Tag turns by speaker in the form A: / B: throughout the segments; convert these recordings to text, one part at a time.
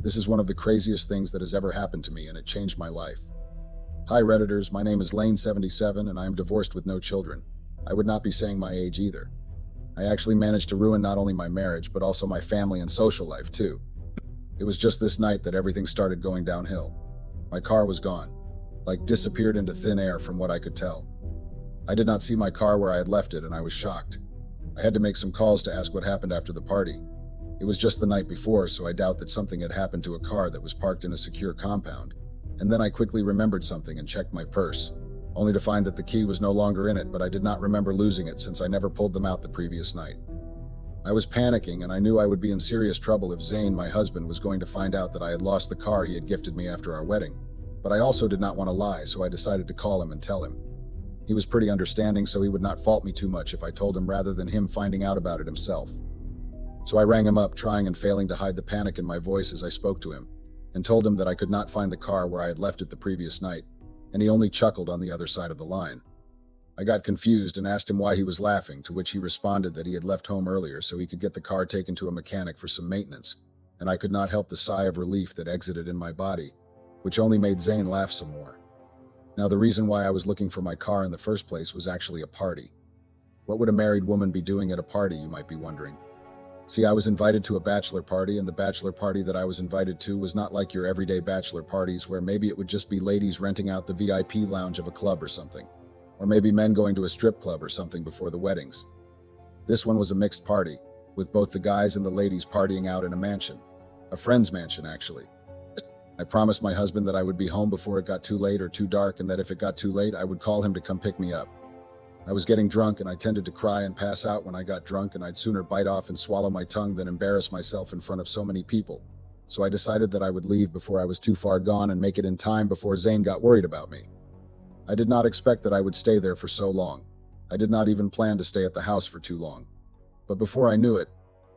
A: This is one of the craziest things that has ever happened to me, and it changed my life. Hi Redditors, my name is Lane77 and I am divorced with no children. I would not be saying my age either. I actually managed to ruin not only my marriage, but also my family and social life too. It was just this night that everything started going downhill. My car was gone, like disappeared into thin air from what I could tell. I did not see my car where I had left it and I was shocked. I had to make some calls to ask what happened after the party. It was just the night before, so I doubt that something had happened to a car that was parked in a secure compound. And then I quickly remembered something and checked my purse, only to find that the key was no longer in it, but I did not remember losing it since I never pulled them out the previous night. I was panicking and I knew I would be in serious trouble if Zane, my husband, was going to find out that I had lost the car he had gifted me after our wedding. But I also did not want to lie, so I decided to call him and tell him. He was pretty understanding, so he would not fault me too much if I told him rather than him finding out about it himself. So I rang him up, trying and failing to hide the panic in my voice as I spoke to him, and told him that I could not find the car where I had left it the previous night, and he only chuckled on the other side of the line. I got confused and asked him why he was laughing, to which he responded that he had left home earlier so he could get the car taken to a mechanic for some maintenance, and I could not help the sigh of relief that exited in my body, which only made Zane laugh some more. Now, the reason why I was looking for my car in the first place was actually a party. What would a married woman be doing at a party, you might be wondering? See, I was invited to a bachelor party, and the bachelor party that I was invited to was not like your everyday bachelor parties where maybe it would just be ladies renting out the VIP lounge of a club or something, or maybe men going to a strip club or something before the weddings. This one was a mixed party, with both the guys and the ladies partying out in a mansion. A friend's mansion, actually. I promised my husband that I would be home before it got too late or too dark, and that if it got too late, I would call him to come pick me up. I was getting drunk and I tended to cry and pass out when I got drunk, and I'd sooner bite off and swallow my tongue than embarrass myself in front of so many people. So I decided that I would leave before I was too far gone and make it in time before Zane got worried about me. I did not expect that I would stay there for so long. I did not even plan to stay at the house for too long. But before I knew it,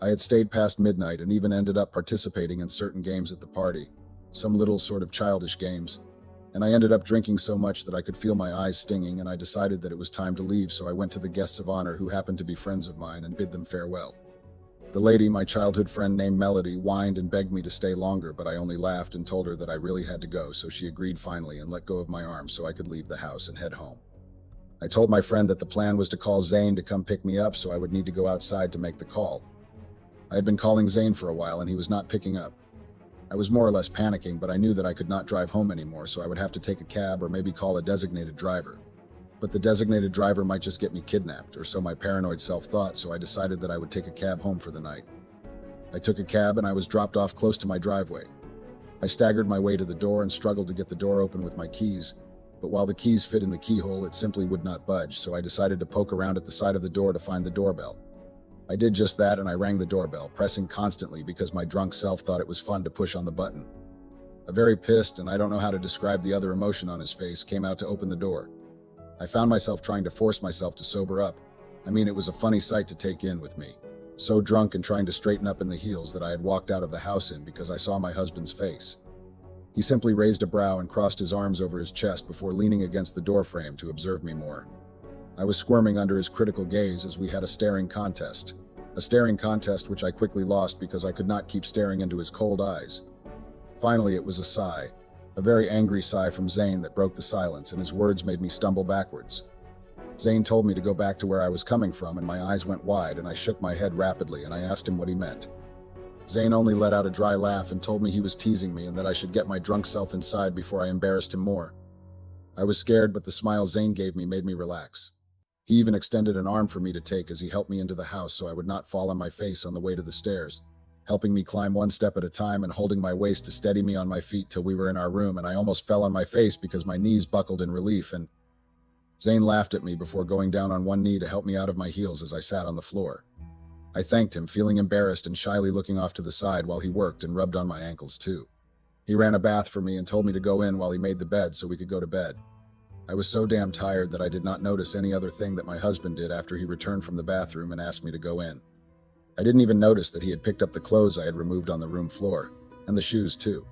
A: I had stayed past midnight and even ended up participating in certain games at the party, some little sort of childish games. And I ended up drinking so much that I could feel my eyes stinging, and I decided that it was time to leave, so I went to the guests of honor who happened to be friends of mine and bid them farewell. The lady, my childhood friend named Melody, whined and begged me to stay longer, but I only laughed and told her that I really had to go, so she agreed finally and let go of my arm so I could leave the house and head home. I told my friend that the plan was to call Zane to come pick me up, so I would need to go outside to make the call. I had been calling Zane for a while and he was not picking up. I was more or less panicking, but I knew that I could not drive home anymore, so I would have to take a cab or maybe call a designated driver. But the designated driver might just get me kidnapped, or so my paranoid self thought, so I decided that I would take a cab home for the night. I took a cab and I was dropped off close to my driveway. I staggered my way to the door and struggled to get the door open with my keys, but while the keys fit in the keyhole, it simply would not budge, so I decided to poke around at the side of the door to find the doorbell. I did just that and I rang the doorbell, pressing constantly because my drunk self thought it was fun to push on the button. A very pissed, and I don't know how to describe the other emotion on his face, came out to open the door. I found myself trying to force myself to sober up. I mean, it was a funny sight to take in with me, so drunk and trying to straighten up in the heels that I had walked out of the house in because I saw my husband's face. He simply raised a brow and crossed his arms over his chest before leaning against the doorframe to observe me more. I was squirming under his critical gaze as we had a staring contest. A staring contest which I quickly lost because I could not keep staring into his cold eyes. Finally, it was a sigh, a very angry sigh from Zane that broke the silence, and his words made me stumble backwards. Zane told me to go back to where I was coming from, and my eyes went wide and I shook my head rapidly and I asked him what he meant. Zane only let out a dry laugh and told me he was teasing me and that I should get my drunk self inside before I embarrassed him more. I was scared, but the smile Zane gave me made me relax. He even extended an arm for me to take as he helped me into the house so I would not fall on my face on the way to the stairs, helping me climb one step at a time and holding my waist to steady me on my feet till we were in our room, and I almost fell on my face because my knees buckled in relief, and Zane laughed at me before going down on one knee to help me out of my heels as I sat on the floor. I thanked him, feeling embarrassed and shyly looking off to the side while he worked and rubbed on my ankles too. He ran a bath for me and told me to go in while he made the bed so we could go to bed. I was so damn tired that I did not notice any other thing that my husband did after he returned from the bathroom and asked me to go in. I didn't even notice that he had picked up the clothes I had removed on the room floor, and the shoes too.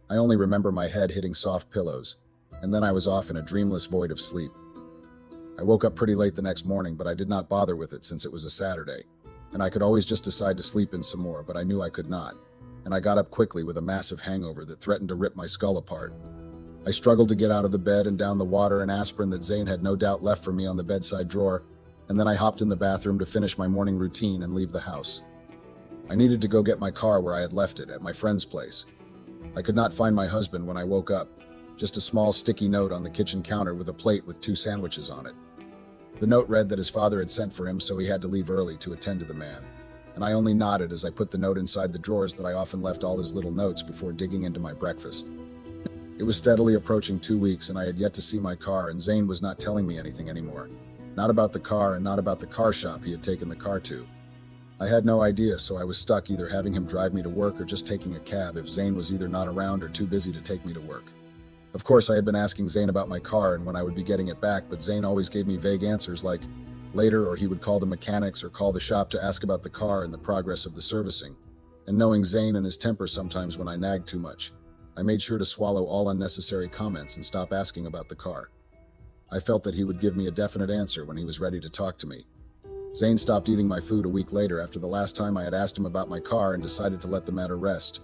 A: I only remember my head hitting soft pillows, and then I was off in a dreamless void of sleep. I woke up pretty late the next morning, but I did not bother with it since it was a Saturday, and I could always just decide to sleep in some more, but I knew I could not. and I got up quickly with a massive hangover that threatened to rip my skull apart. I struggled to get out of the bed and down the water and aspirin that Zane had no doubt left for me on the bedside drawer, and then I hopped in the bathroom to finish my morning routine and leave the house. I needed to go get my car where I had left it, at my friend's place. I could not find my husband when I woke up, just a small sticky note on the kitchen counter with a plate with 2 sandwiches on it. The note read that his father had sent for him, so he had to leave early to attend to the man, and I only nodded as I put the note inside the drawers that I often left all his little notes before digging into my breakfast. It was steadily approaching 2 weeks, and I had yet to see my car, and Zane was not telling me anything anymore. Not about the car, and not about the car shop he had taken the car to. I had no idea, so I was stuck either having him drive me to work or just taking a cab if Zane was either not around or too busy to take me to work. Of course, I had been asking Zane about my car and when I would be getting it back, but Zane always gave me vague answers like later, or he would call the mechanics or call the shop to ask about the car and the progress of the servicing. And knowing Zane and his temper sometimes when I nagged too much, I made sure to swallow all unnecessary comments and stop asking about the car. I felt that he would give me a definite answer when he was ready to talk to me. Zane stopped eating my food a week later after the last time I had asked him about my car and decided to let the matter rest.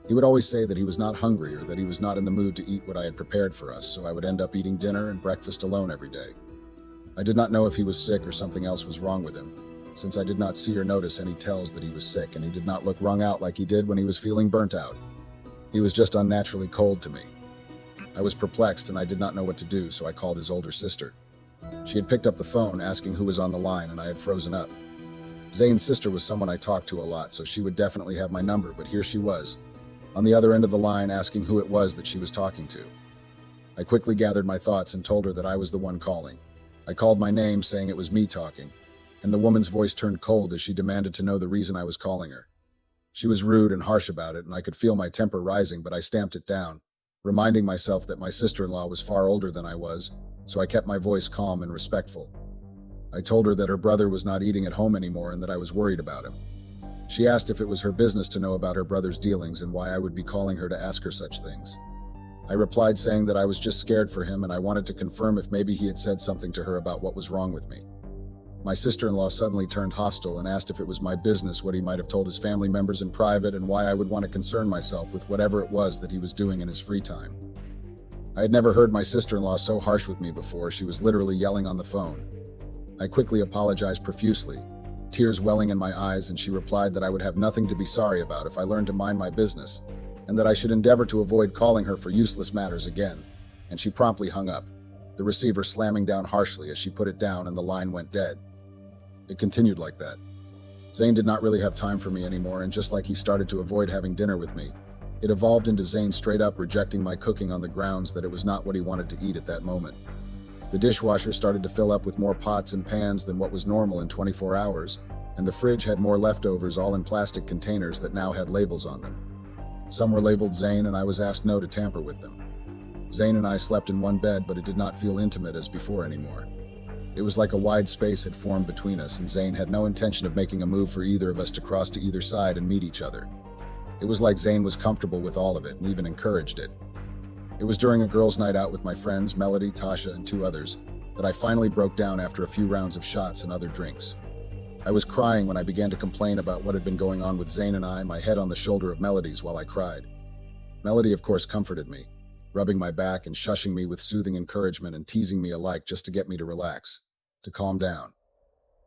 A: He would always say that he was not hungry or that he was not in the mood to eat what I had prepared for us, so I would end up eating dinner and breakfast alone every day. I did not know if he was sick or something else was wrong with him, since I did not see or notice any tells that he was sick, and he did not look wrung out like he did when he was feeling burnt out. He was just unnaturally cold to me. I was perplexed and I did not know what to do, so I called his older sister. She had picked up the phone asking who was on the line, and I had frozen up. Zane's sister was someone I talked to a lot, so she would definitely have my number, but here she was, on the other end of the line, asking who it was that she was talking to. I quickly gathered my thoughts and told her that I was the one calling. I called my name, saying it was me talking, and the woman's voice turned cold as she demanded to know the reason I was calling her. She was rude and harsh about it, and I could feel my temper rising, but I stamped it down, reminding myself that my sister-in-law was far older than I was, so I kept my voice calm and respectful. I told her that her brother was not eating at home anymore and that I was worried about him. She asked if it was her business to know about her brother's dealings and why I would be calling her to ask her such things. I replied saying that I was just scared for him and I wanted to confirm if maybe he had said something to her about what was wrong with me. My sister-in-law suddenly turned hostile and asked if it was my business what he might have told his family members in private and why I would want to concern myself with whatever it was that he was doing in his free time. I had never heard my sister-in-law so harsh with me before. She was literally yelling on the phone. I quickly apologized profusely, tears welling in my eyes, and she replied that I would have nothing to be sorry about if I learned to mind my business, and that I should endeavor to avoid calling her for useless matters again, and she promptly hung up, the receiver slamming down harshly as she put it down and the line went dead. It continued like that. Zane did not really have time for me anymore, and just like he started to avoid having dinner with me, it evolved into Zane straight up rejecting my cooking on the grounds that it was not what he wanted to eat at that moment. The dishwasher started to fill up with more pots and pans than what was normal in 24 hours, and the fridge had more leftovers all in plastic containers that now had labels on them. Some were labeled Zane, and I was asked no to tamper with them. Zane and I slept in one bed, but it did not feel intimate as before anymore. It was like a wide space had formed between us, and Zane had no intention of making a move for either of us to cross to either side and meet each other. It was like Zane was comfortable with all of it and even encouraged it. It was during a girls' night out with my friends, Melody, Tasha, and 2 others, that I finally broke down after a few rounds of shots and other drinks. I was crying when I began to complain about what had been going on with Zane and I, my head on the shoulder of Melody's while I cried. Melody, of course, comforted me, rubbing my back and shushing me with soothing encouragement and teasing me alike just to get me to relax, to calm down.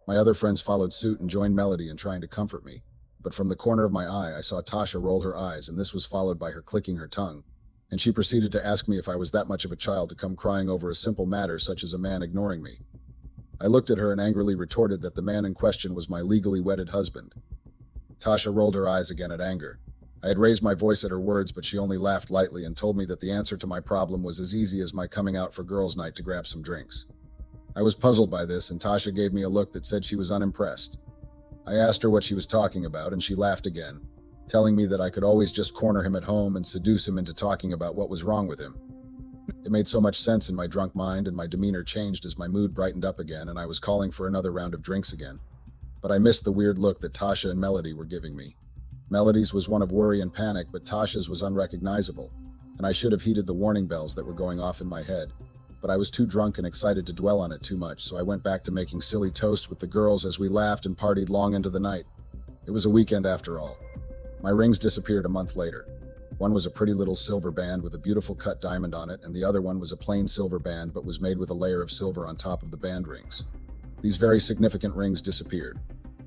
A: My other friends followed suit and joined Melody in trying to comfort me, but from the corner of my eye I saw Tasha roll her eyes, and this was followed by her clicking her tongue, and she proceeded to ask me if I was that much of a child to come crying over a simple matter such as a man ignoring me. I looked at her and angrily retorted that the man in question was my legally wedded husband. Tasha rolled her eyes again at anger. I had raised my voice at her words, but she only laughed lightly and told me that the answer to my problem was as easy as my coming out for girls' night to grab some drinks. I was puzzled by this, and Tasha gave me a look that said she was unimpressed. I asked her what she was talking about, and she laughed again, telling me that I could always just corner him at home and seduce him into talking about what was wrong with him. It made so much sense in my drunk mind, and my demeanor changed as my mood brightened up again, and I was calling for another round of drinks again. But I missed the weird look that Tasha and Melody were giving me. Melody's was one of worry and panic, but Tasha's was unrecognizable, and I should have heeded the warning bells that were going off in my head. But I was too drunk and excited to dwell on it too much, so I went back to making silly toasts with the girls as we laughed and partied long into the night. It was a weekend after all. My rings disappeared a month later. One was a pretty little silver band with a beautiful cut diamond on it, and the other one was a plain silver band but was made with a layer of silver on top of the band rings. These very significant rings disappeared.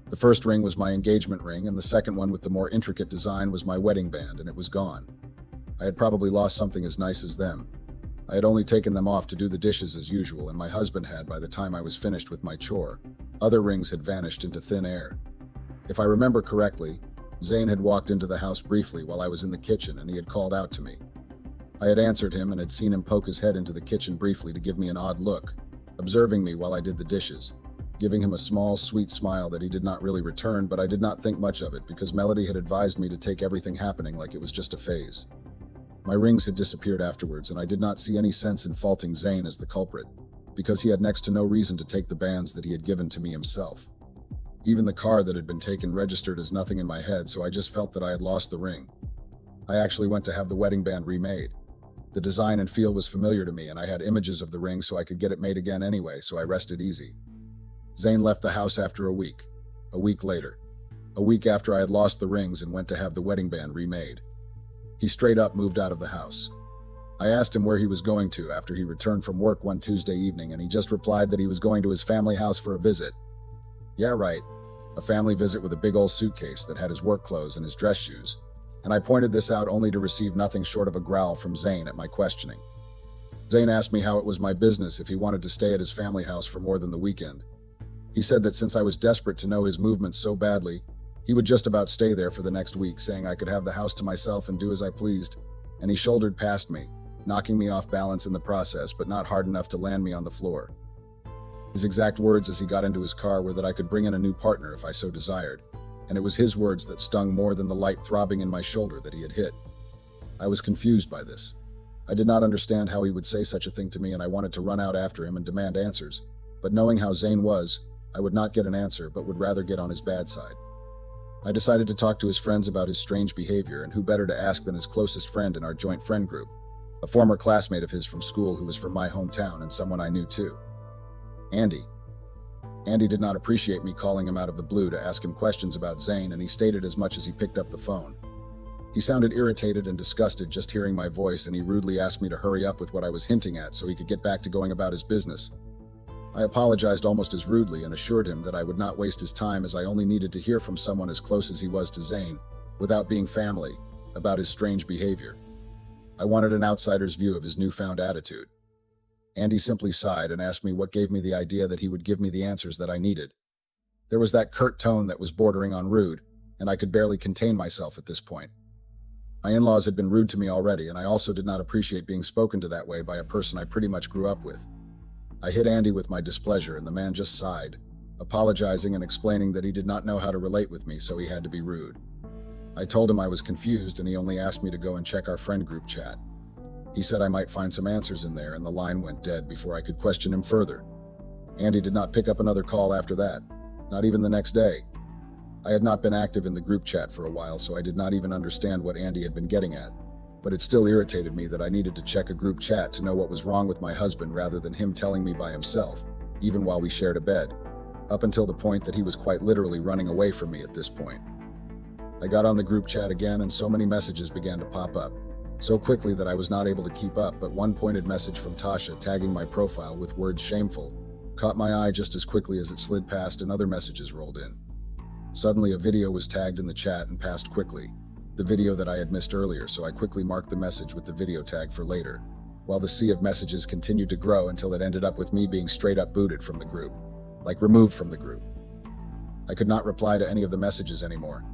A: The first ring was my engagement ring, and the second one with the more intricate design was my wedding band, and it was gone. I had probably lost something as nice as them. I had only taken them off to do the dishes as usual, and my husband had by the time I was finished with my chore. Other rings had vanished into thin air. If I remember correctly, Zane had walked into the house briefly while I was in the kitchen, and he had called out to me. I had answered him and had seen him poke his head into the kitchen briefly to give me an odd look, observing me while I did the dishes, giving him a small, sweet smile that he did not really return, but I did not think much of it because Melody had advised me to take everything happening like it was just a phase. My rings had disappeared afterwards, and I did not see any sense in faulting Zane as the culprit, because he had next to no reason to take the bands that he had given to me himself. Even the car that had been taken registered as nothing in my head, so I just felt that I had lost the ring. I actually went to have the wedding band remade. The design and feel was familiar to me, and I had images of the ring so I could get it made again anyway, so I rested easy. Zane left the house after a week later, a week after I had lost the rings and went to have the wedding band remade. He straight up moved out of the house. I asked him where he was going to after he returned from work one Tuesday evening, and he just replied that he was going to his family house for a visit. Yeah, right. A family visit with a big old suitcase that had his work clothes and his dress shoes, and I pointed this out only to receive nothing short of a growl from Zane at my questioning. Zane asked me how it was my business if he wanted to stay at his family house for more than the weekend. He said that since I was desperate to know his movements so badly, he would just about stay there for the next week, saying I could have the house to myself and do as I pleased, and he shouldered past me, knocking me off balance in the process, but not hard enough to land me on the floor. His exact words as he got into his car were that I could bring in a new partner if I so desired, and it was his words that stung more than the light throbbing in my shoulder that he had hit. I was confused by this. I did not understand how he would say such a thing to me, and I wanted to run out after him and demand answers, but knowing how Zane was, I would not get an answer but would rather get on his bad side. I decided to talk to his friends about his strange behavior, and who better to ask than his closest friend in our joint friend group, a former classmate of his from school who was from my hometown and someone I knew too. Andy. Andy did not appreciate me calling him out of the blue to ask him questions about Zane, and he stated as much as he picked up the phone. He sounded irritated and disgusted just hearing my voice, and he rudely asked me to hurry up with what I was hinting at so he could get back to going about his business. I apologized almost as rudely and assured him that I would not waste his time, as I only needed to hear from someone as close as he was to Zane, without being family, about his strange behavior. I wanted an outsider's view of his newfound attitude. Andy simply sighed and asked me what gave me the idea that he would give me the answers that I needed. There was that curt tone that was bordering on rude, and I could barely contain myself at this point. My in-laws had been rude to me already, and I also did not appreciate being spoken to that way by a person I pretty much grew up with. I hit Andy with my displeasure, and the man just sighed, apologizing and explaining that he did not know how to relate with me, so he had to be rude. I told him I was confused, and he only asked me to go and check our friend group chat. He said I might find some answers in there, and the line went dead before I could question him further. Andy did not pick up another call after that, not even the next day. I had not been active in the group chat for a while, so I did not even understand what Andy had been getting at, but it still irritated me that I needed to check a group chat to know what was wrong with my husband rather than him telling me by himself, even while we shared a bed, up until the point that he was quite literally running away from me at this point. I got on the group chat again, and so many messages began to pop up, so quickly that I was not able to keep up, but one pointed message from Tasha tagging my profile with words shameful caught my eye just as quickly as it slid past and other messages rolled in. Suddenly a video was tagged in the chat and passed quickly, the video that I had missed earlier, so I quickly marked the message with the video tag for later, while the sea of messages continued to grow until it ended up with me being straight up booted from the group, like removed from the group. I could not reply to any of the messages anymore.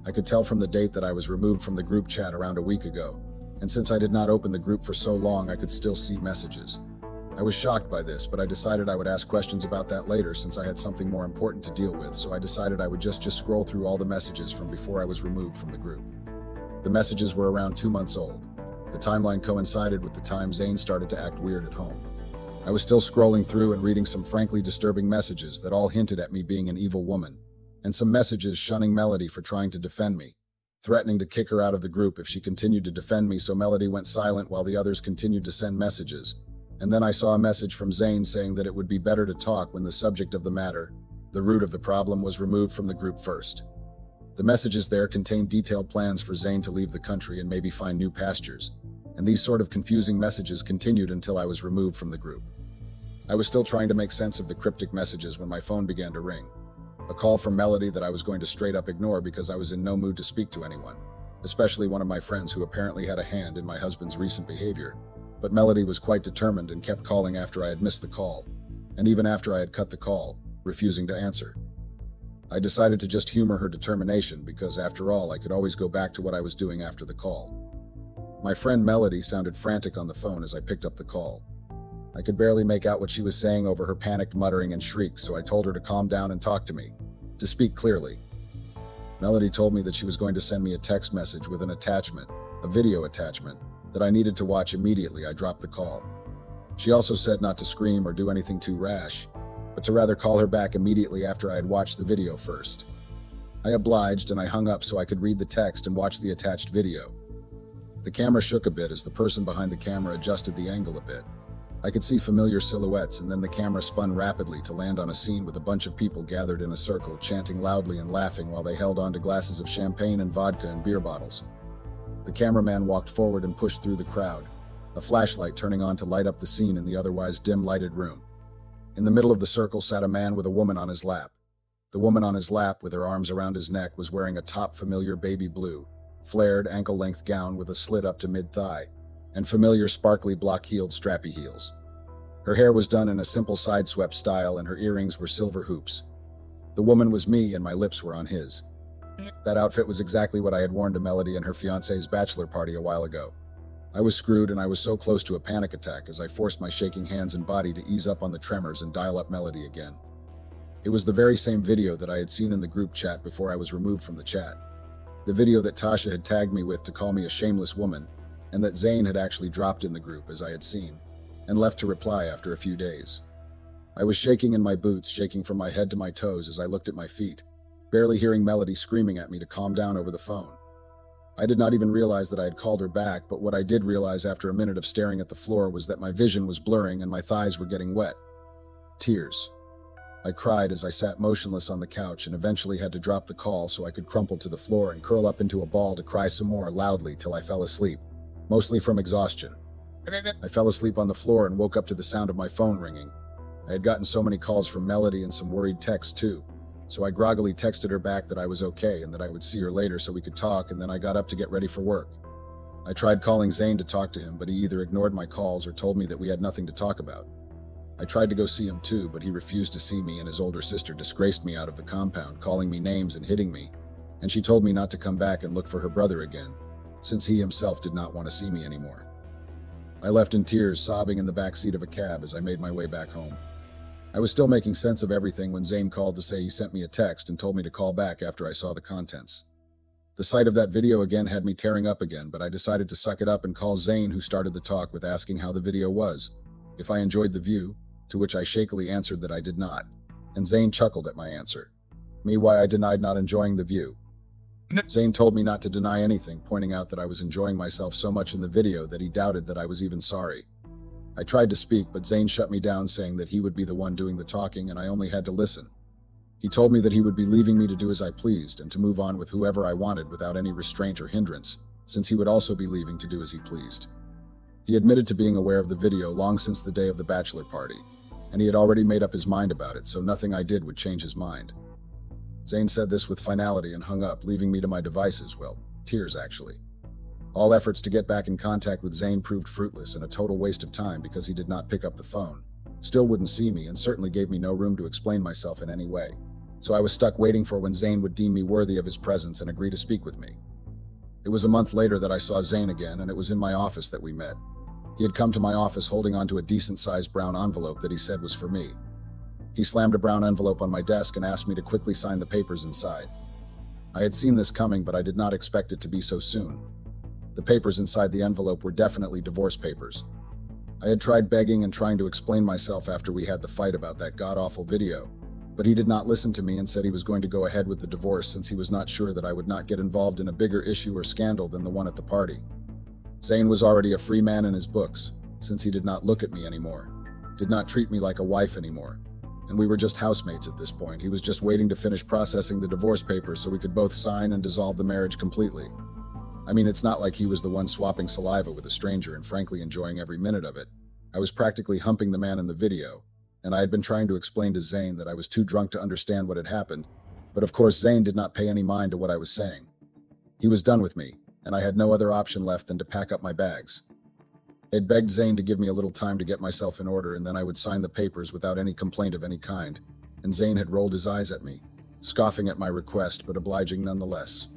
A: I could tell from the date that I was removed from the group chat around a week ago, and since I did not open the group for so long, I could still see messages. I was shocked by this, but I decided I would ask questions about that later since I had something more important to deal with, so I decided I would just scroll through all the messages from before I was removed from the group. The messages were around 2 months old. The timeline coincided with the time Zane started to act weird at home. I was still scrolling through and reading some frankly disturbing messages that all hinted at me being an evil woman, and some messages shunning Melody for trying to defend me, threatening to kick her out of the group if she continued to defend me, so Melody went silent while the others continued to send messages. And then I saw a message from Zane saying that it would be better to talk when the subject of the matter, the root of the problem, was removed from the group first. The messages there contained detailed plans for Zane to leave the country and maybe find new pastures, and these sort of confusing messages continued until I was removed from the group. I was still trying to make sense of the cryptic messages when my phone began to ring. A call from Melody that I was going to straight up ignore because I was in no mood to speak to anyone, especially one of my friends who apparently had a hand in my husband's recent behavior. But Melody was quite determined and kept calling after I had missed the call, and even after I had cut the call, refusing to answer. I decided to just humor her determination because, after all, I could always go back to what I was doing after the call. My friend Melody sounded frantic on the phone as I picked up the call. I could barely make out what she was saying over her panicked muttering and shrieks, so I told her to calm down and talk to me, to speak clearly. Melody told me that she was going to send me a text message with an attachment, a video attachment, that I needed to watch immediately. I dropped the call. She also said not to scream or do anything too rash, but to rather call her back immediately after I had watched the video first. I obliged and I hung up so I could read the text and watch the attached video. The camera shook a bit as the person behind the camera adjusted the angle a bit. I could see familiar silhouettes, and then the camera spun rapidly to land on a scene with a bunch of people gathered in a circle, chanting loudly and laughing while they held onto glasses of champagne and vodka and beer bottles. The cameraman walked forward and pushed through the crowd, a flashlight turning on to light up the scene in the otherwise dim-lighted room. In the middle of the circle sat a man with a woman on his lap. The woman on his lap, with her arms around his neck, was wearing a top familiar baby blue, flared ankle-length gown with a slit up to mid-thigh, and familiar sparkly block-heeled strappy heels. Her hair was done in a simple side-swept style and her earrings were silver hoops. The woman was me and my lips were on his. That outfit was exactly what I had worn to Melody and her fiancé's bachelor party a while ago. I was screwed and I was so close to a panic attack as I forced my shaking hands and body to ease up on the tremors and dial up Melody again. It was the very same video that I had seen in the group chat before I was removed from the chat. The video that Tasha had tagged me with to call me a shameless woman, and that Zane had actually dropped in the group as I had seen, and left to reply after a few days. I was shaking in my boots, shaking from my head to my toes as I looked at my feet, barely hearing Melody screaming at me to calm down over the phone. I did not even realize that I had called her back, but what I did realize after a minute of staring at the floor was that my vision was blurring and my thighs were getting wet. Tears. I cried as I sat motionless on the couch and eventually had to drop the call so I could crumple to the floor and curl up into a ball to cry some more loudly till I fell asleep, mostly from exhaustion. I fell asleep on the floor and woke up to the sound of my phone ringing. I had gotten so many calls from Melody and some worried texts too, so I groggily texted her back that I was okay and that I would see her later so we could talk, and then I got up to get ready for work. I tried calling Zane to talk to him, but he either ignored my calls or told me that we had nothing to talk about. I tried to go see him too, but he refused to see me, and his older sister disgraced me out of the compound, calling me names and hitting me, and she told me not to come back and look for her brother again, since he himself did not want to see me anymore. I left in tears, sobbing in the back seat of a cab as I made my way back home. I was still making sense of everything when Zane called to say he sent me a text and told me to call back after I saw the contents. The sight of that video again had me tearing up again, but I decided to suck it up and call Zane, who started the talk with asking how the video was, if I enjoyed the view, to which I shakily answered that I did not, and Zane chuckled at my answer. Me why I denied not enjoying the view. Zane told me not to deny anything, pointing out that I was enjoying myself so much in the video that he doubted that I was even sorry. I tried to speak, but Zane shut me down, saying that he would be the one doing the talking and I only had to listen. He told me that he would be leaving me to do as I pleased and to move on with whoever I wanted without any restraint or hindrance, since he would also be leaving to do as he pleased. He admitted to being aware of the video long since the day of the bachelor party, and he had already made up his mind about it, so nothing I did would change his mind. Zane said this with finality and hung up, leaving me to my devices, well, tears actually. All efforts to get back in contact with Zane proved fruitless and a total waste of time because he did not pick up the phone, still wouldn't see me, and certainly gave me no room to explain myself in any way. So I was stuck waiting for when Zane would deem me worthy of his presence and agree to speak with me. It was a month later that I saw Zane again, and it was in my office that we met. He had come to my office holding onto a decent-sized brown envelope that he said was for me. He slammed a brown envelope on my desk and asked me to quickly sign the papers inside. I had seen this coming, but I did not expect it to be so soon. The papers inside the envelope were definitely divorce papers. I had tried begging and trying to explain myself after we had the fight about that god-awful video, but he did not listen to me and said he was going to go ahead with the divorce since he was not sure that I would not get involved in a bigger issue or scandal than the one at the party. Zane was already a free man in his books, since he did not look at me anymore, did not treat me like a wife anymore, and we were just housemates at this point. He was just waiting to finish processing the divorce papers so we could both sign and dissolve the marriage completely. I mean, it's not like he was the one swapping saliva with a stranger and frankly enjoying every minute of it. I was practically humping the man in the video, and I had been trying to explain to Zane that I was too drunk to understand what had happened, but of course Zane did not pay any mind to what I was saying. He was done with me, and I had no other option left than to pack up my bags. I had begged Zane to give me a little time to get myself in order, and then I would sign the papers without any complaint of any kind, and Zane had rolled his eyes at me, scoffing at my request but obliging nonetheless,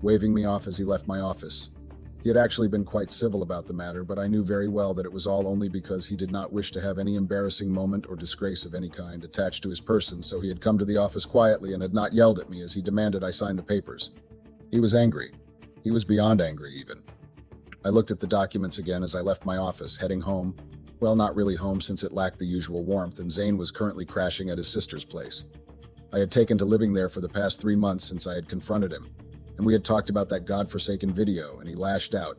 A: waving me off as he left my office. He had actually been quite civil about the matter, but I knew very well that it was all only because he did not wish to have any embarrassing moment or disgrace of any kind attached to his person, so he had come to the office quietly and had not yelled at me as he demanded I sign the papers. He was angry. He was beyond angry, even. I looked at the documents again as I left my office, heading home. Well, not really home since it lacked the usual warmth, and Zane was currently crashing at his sister's place. I had taken to living there for the past 3 months since I had confronted him, and we had talked about that godforsaken video, and he lashed out,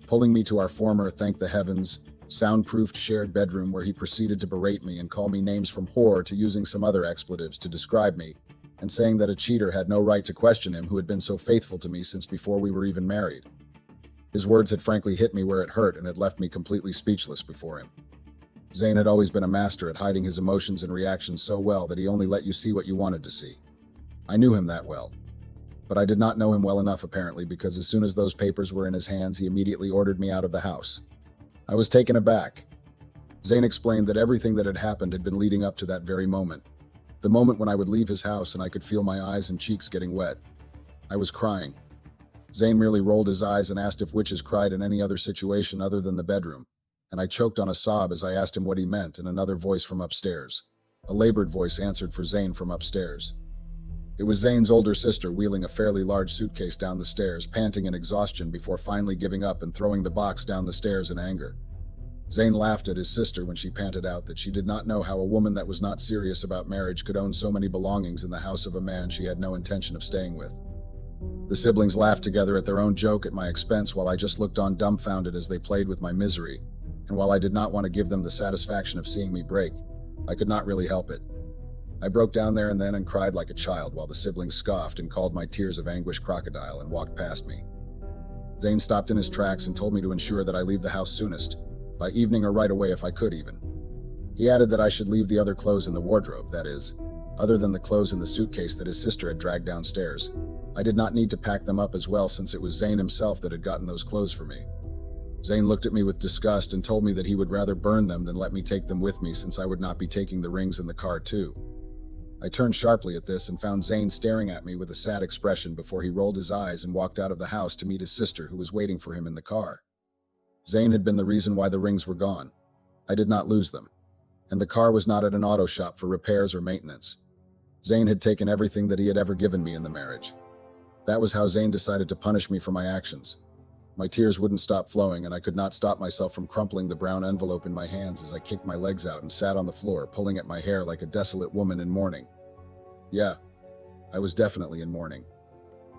A: pulling me to our former, thank the heavens, soundproofed shared bedroom where he proceeded to berate me and call me names from whore to using some other expletives to describe me, and saying that a cheater had no right to question him who had been so faithful to me since before we were even married. His words had frankly hit me where it hurt and had left me completely speechless before him. Zane had always been a master at hiding his emotions and reactions so well that he only let you see what you wanted to see. I knew him that well. But I did not know him well enough, apparently, because as soon as those papers were in his hands, he immediately ordered me out of the house. I was taken aback. Zane explained that everything that had happened had been leading up to that very moment. The moment when I would leave his house and I could feel my eyes and cheeks getting wet. I was crying. Zane merely rolled his eyes and asked if witches cried in any other situation other than the bedroom, and I choked on a sob as I asked him what he meant, and another voice from upstairs. A labored voice answered for Zane from upstairs. It was Zane's older sister wheeling a fairly large suitcase down the stairs, panting in exhaustion before finally giving up and throwing the box down the stairs in anger. Zane laughed at his sister when she panted out that she did not know how a woman that was not serious about marriage could own so many belongings in the house of a man she had no intention of staying with. The siblings laughed together at their own joke at my expense while I just looked on dumbfounded as they played with my misery, and while I did not want to give them the satisfaction of seeing me break, I could not really help it. I broke down there and then and cried like a child while the siblings scoffed and called my tears of anguish crocodile and walked past me. Zane stopped in his tracks and told me to ensure that I leave the house soonest, by evening or right away if I could even. He added that I should leave the other clothes in the wardrobe, that is, other than the clothes in the suitcase that his sister had dragged downstairs. I did not need to pack them up as well since it was Zane himself that had gotten those clothes for me. Zane looked at me with disgust and told me that he would rather burn them than let me take them with me since I would not be taking the rings in the car too. I turned sharply at this and found Zane staring at me with a sad expression before he rolled his eyes and walked out of the house to meet his sister who was waiting for him in the car. Zane had been the reason why the rings were gone. I did not lose them, and the car was not at an auto shop for repairs or maintenance. Zane had taken everything that he had ever given me in the marriage. That was how Zane decided to punish me for my actions. My tears wouldn't stop flowing, and I could not stop myself from crumpling the brown envelope in my hands as I kicked my legs out and sat on the floor, pulling at my hair like a desolate woman in mourning. Yeah, I was definitely in mourning.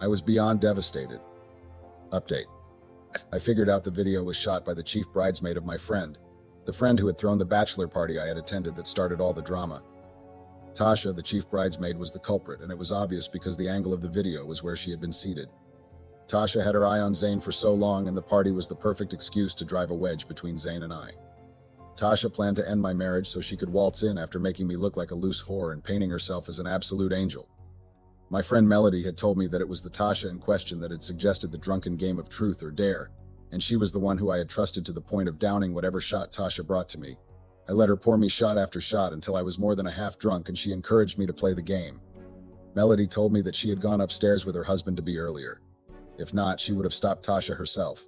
A: I was beyond devastated. Update. I figured out the video was shot by the chief bridesmaid of my friend, the friend who had thrown the bachelor party I had attended that started all the drama. Tasha, the chief bridesmaid, was the culprit, and it was obvious because the angle of the video was where she had been seated. Tasha had her eye on Zane for so long, and the party was the perfect excuse to drive a wedge between Zane and I. Tasha planned to end my marriage so she could waltz in after making me look like a loose whore and painting herself as an absolute angel. My friend Melody had told me that it was the Tasha in question that had suggested the drunken game of truth or dare, and she was the one who I had trusted to the point of downing whatever shot Tasha brought to me. I let her pour me shot after shot until I was more than a half drunk, and she encouraged me to play the game. Melody told me that she had gone upstairs with her husband to be earlier. If not, she would have stopped Tasha herself.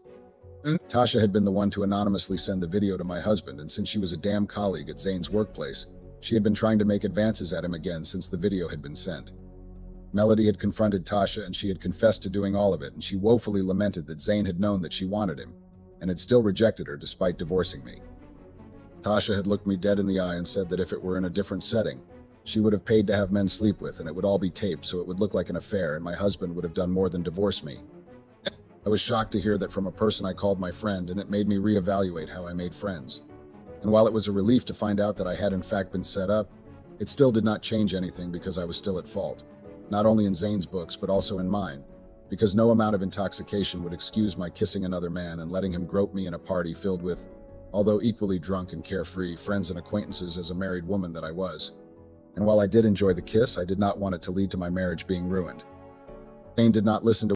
A: Tasha had been the one to anonymously send the video to my husband, and since she was a damn colleague at Zane's workplace, she had been trying to make advances at him again since the video had been sent. Melody had confronted Tasha, and she had confessed to doing all of it, and she woefully lamented that Zane had known that she wanted him, and had still rejected her despite divorcing me. Tasha had looked me dead in the eye and said that if it were in a different setting, she would have paid to have men sleep with, and it would all be taped so it would look like an affair, and my husband would have done more than divorce me. I was shocked to hear that from a person I called my friend, and it made me reevaluate how I made friends. And while it was a relief to find out that I had in fact been set up, It still did not change anything because I was still at fault, not only in Zane's books but also in mine, because no amount of intoxication would excuse my kissing another man and letting him grope me in a party filled with, although equally drunk and carefree, friends and acquaintances as a married woman that I was. And while I did enjoy the kiss, I did not want it to lead to my marriage being ruined. Zane did not listen to